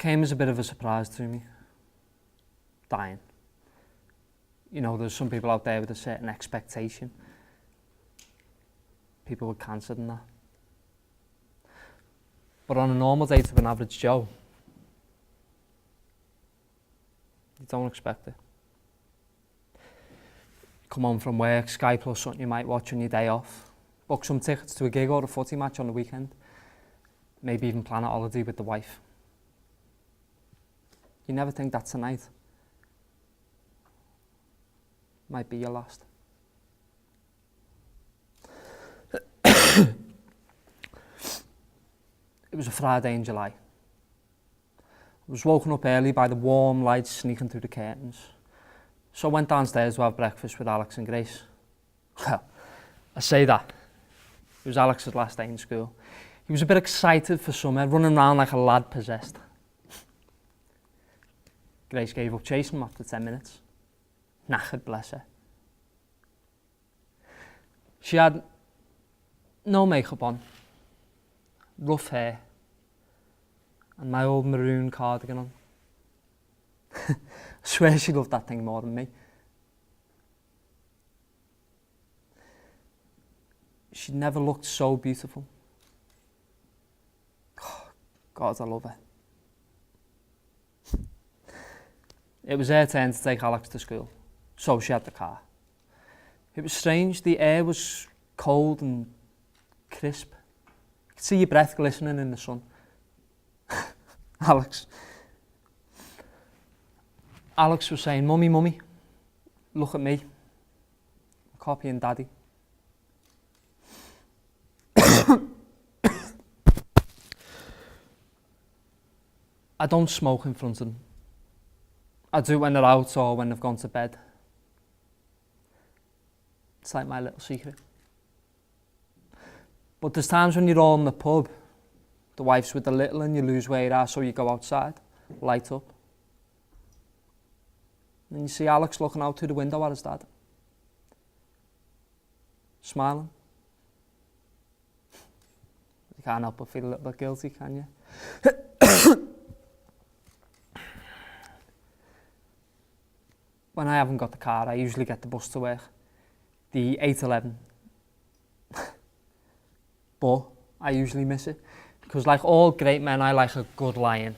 came as a bit of a surprise to me. Dying. You know, there's some people out there with a certain expectation. People with cancer and that. But on a normal day to an average Joe, you don't expect it. Come home from work, Sky Plus something you might watch on your day off. Book some tickets to a gig or a footy match on the weekend. Maybe even plan a holiday with the wife. You never think that tonight might be your last. It was a Friday in July. I was woken up early by the warm light sneaking through the curtains. So I went downstairs to have breakfast with Alex and Grace. Well, I say that. It was Alex's last day in school. He was a bit excited for summer, running around like a lad possessed. Grace gave up chasing him after 10 minutes. Knackered, bless her. She had no makeup on, rough hair, and my old maroon cardigan on. I swear she loved that thing more than me. She never looked so beautiful. Oh, God, I love her. It was her turn to take Alex to school, so she had the car. It was strange, the air was cold and crisp. You could see your breath glistening in the sun. Alex was saying, "Mummy, mummy, look at me. I'm copying Daddy." I don't smoke in front of them. I do when they're out or when they've gone to bed. It's like my little secret. But there's times when you're all in the pub, the wife's with the little and you lose where you are, so you go outside, light up. And you see Alex looking out through the window at his dad. Smiling. You can't help but feel a little bit guilty, can you? When I haven't got the car, I usually get the bus to work. The 8:11. But I usually miss it. Because like all great men, I like a good lie-in.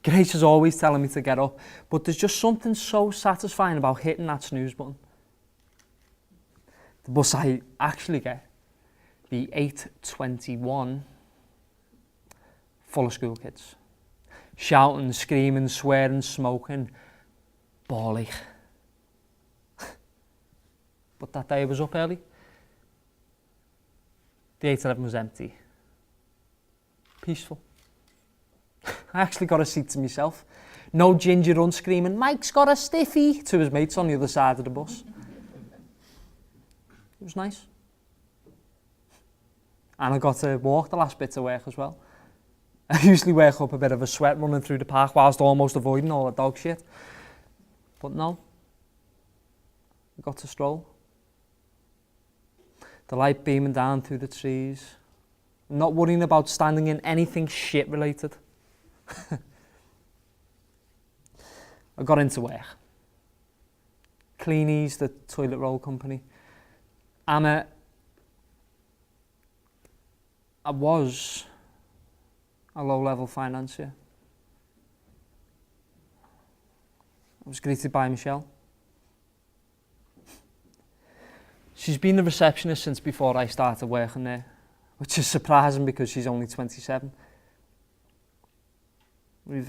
Grace is always telling me to get up. But there's just something so satisfying about hitting that snooze button. The bus I actually get, the 8:21, full of school kids. Shouting, screaming, swearing, smoking. Bally. But that day I was up early. The 8:11 was empty. Peaceful. I actually got a seat to myself. No ginger run screaming, "Mike's got a stiffy," to his mates on the other side of the bus. It was nice. And I got to walk the last bit to work as well. I usually work up a bit of a sweat running through the park whilst almost avoiding all the dog shit. But no, I got to stroll. The light beaming down through the trees. Not worrying about standing in anything shit related. I got into work. Cleanies, the toilet roll company. I was a low-level financier. I was greeted by Michelle. She's been the receptionist since before I started working there, which is surprising because she's only 27. We've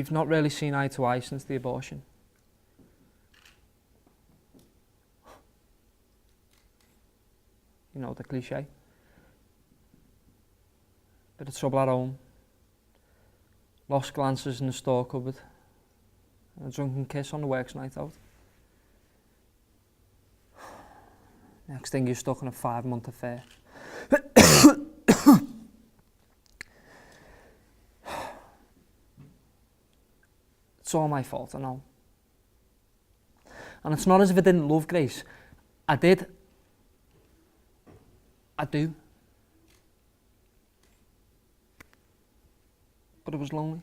not really seen eye to eye since the abortion. You know, the cliche. Bit of trouble at home. Lost glances in the store cupboard. And a drunken kiss on the works night out. Next thing you're stuck in a 5-month affair. It's all my fault, I know. And it's not as if I didn't love Grace. I did. I do. but it was lonely.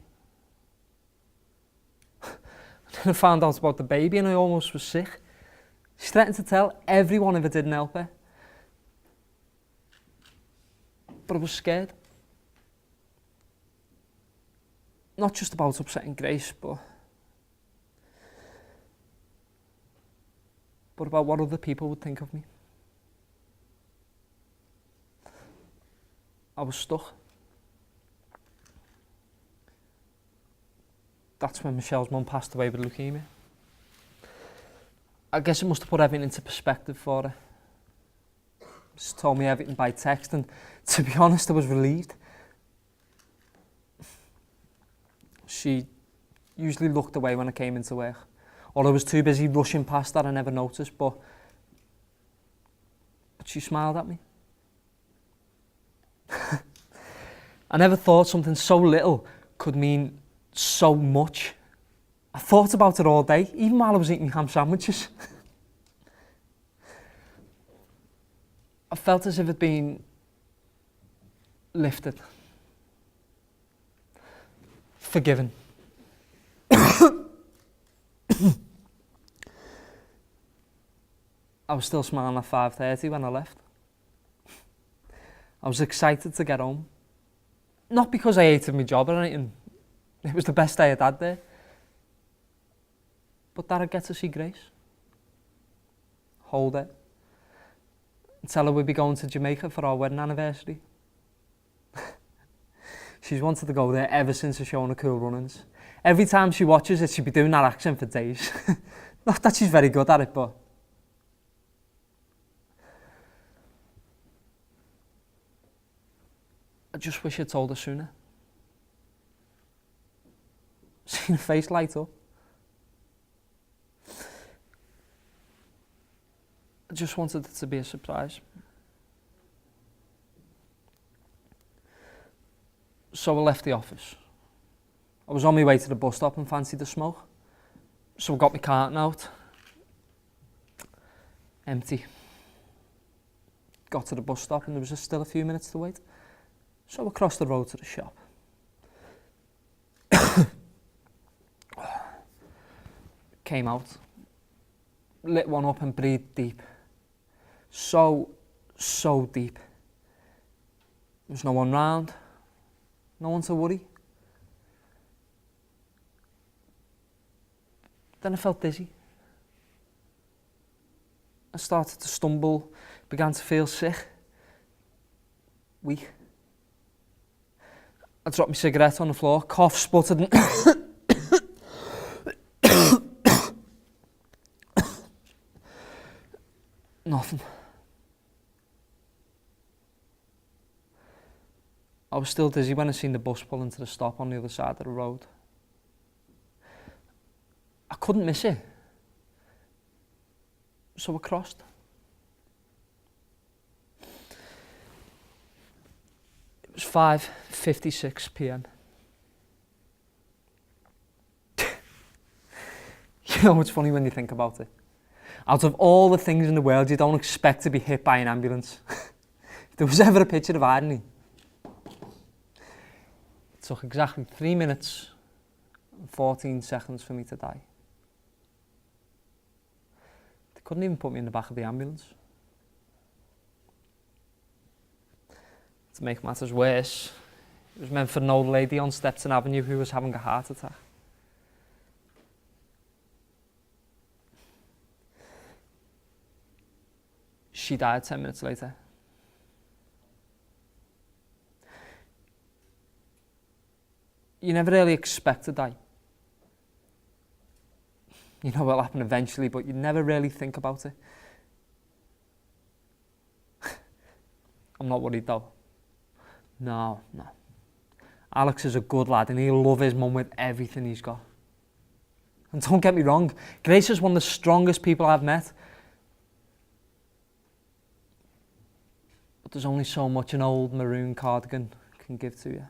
Then I found out about the baby and I almost was sick. She threatened to tell everyone if it didn't help her. But I was scared. Not just about upsetting Grace, but about what other people would think of me. I was stuck. That's when Michelle's mum passed away with leukemia. I guess it must have put everything into perspective for her. She told me everything by text, and to be honest, I was relieved. She usually looked away when I came into work, or I was too busy rushing past that I never noticed, but she smiled at me. I never thought something so little could mean so much. I thought about it all day, even while I was eating ham sandwiches. I felt as if it'd been lifted, forgiven. I was still smiling at 5:30 when I left. I was excited to get home. Not because I hated my job or anything. It was the best day I'd had there. But that I'd get to see Grace. Hold her. And tell her we'd be going to Jamaica for our wedding anniversary. She's wanted to go there ever since her showing her Cool Runnings. Every time she watches it, she'd be doing that accent for days. Not that she's very good at it, but I just wish I'd told her sooner. Seen her face light up. I just wanted it to be a surprise. So I left the office. I was on my way to the bus stop and fancied a smoke. So I got my carton out. Empty. Got to the bus stop and there was still a few minutes to wait. So I crossed the road to the shop. Came out, lit one up and breathed deep. So deep. There was no one round, no one to worry. Then I felt dizzy. I started to stumble, began to feel sick, weak. I dropped my cigarette on the floor, coughed, sputtered and nothing. I was still dizzy when I seen the bus pull into the stop on the other side of the road. I couldn't miss it. So I crossed. It was 5:56 p.m. You know, it's funny when you think about it. Out of all the things in the world, you don't expect to be hit by an ambulance. If there was ever a picture of irony. It took exactly 3 minutes and 14 seconds for me to die. They couldn't even put me in the back of the ambulance. To make matters worse, it was meant for an old lady on Stepton Avenue who was having a heart attack. She died 10 minutes later. You never really expect to die. You know what'll happen eventually, but you never really think about it. I'm not worried though. No. Alex is a good lad and he'll love his mum with everything he's got. And don't get me wrong, Grace is one of the strongest people I've met. But there's only so much an old maroon cardigan can give to you.